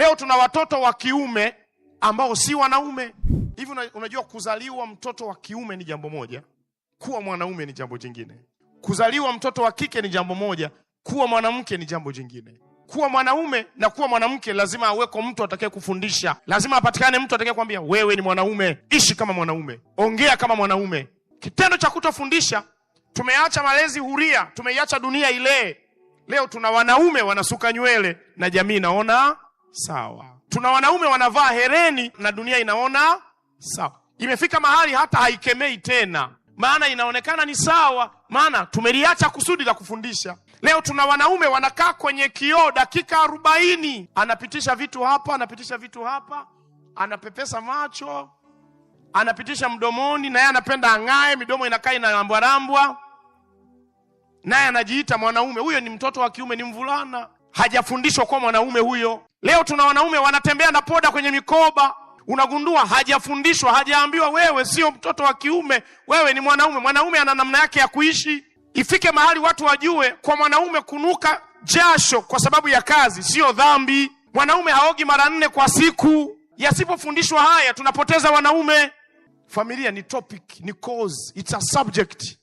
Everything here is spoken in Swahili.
Leo tuna watoto wa kiume ambao si wanaume. Hivi unajua kuzaliwa mtoto wa kiume ni jambo moja, kuwa mwanaume ni jambo jingine. Kuzaliwa mtoto wa kike ni jambo moja, kuwa mwanamke ni jambo jingine. Kuwa mwanaume na kuwa mwanamke lazima aweko mtu atakaye kufundisha. Lazima apatikane mtu atakaye kwambia wewe ni mwanaume, ishi kama mwanaume, ongea kama mwanaume. Kitendo cha kutofundisha, tumeacha malezi huria, tumeiacha dunia ile. Leo tuna wanaume wanasuka nywele na jamii inaona sawa. Tuna wanaume wanavaa hereni na dunia inaona sawa. Imefika mahali hata haikemei tena, maana inaonekana ni sawa, maana tumeliacha kusudi la kufundisha. Leo tuna wanaume wanakaa kwenye kioo dakika 40, anapitisha vitu hapa, anapitisha vitu hapa, anapepesa macho, anapitisha mdomoni, na yeye anapenda angae, midomo inakaa inalambwa, naye anajiita mwanaume. Huyo ni mtoto wa kiume, ni mvulana, hajafundishwa kwa mwanaume huyo. Leo tuna wanaume wanatembea na poda kwenye mikoba, unagundua hajafundishwa, hajaambiwa wewe sio mtoto wa kiume, wewe ni mwanaume. Mwanaume ana namna yake ya kuishi. Ifike mahali watu wajue kwa mwanaume kunuka jasho kwa sababu ya kazi sio dhambi. Mwanaume haogi mara 4 kwa siku. Yasipofundishwa haya tunapoteza wanaume. Familia ni topic, ni cause, it's a subject.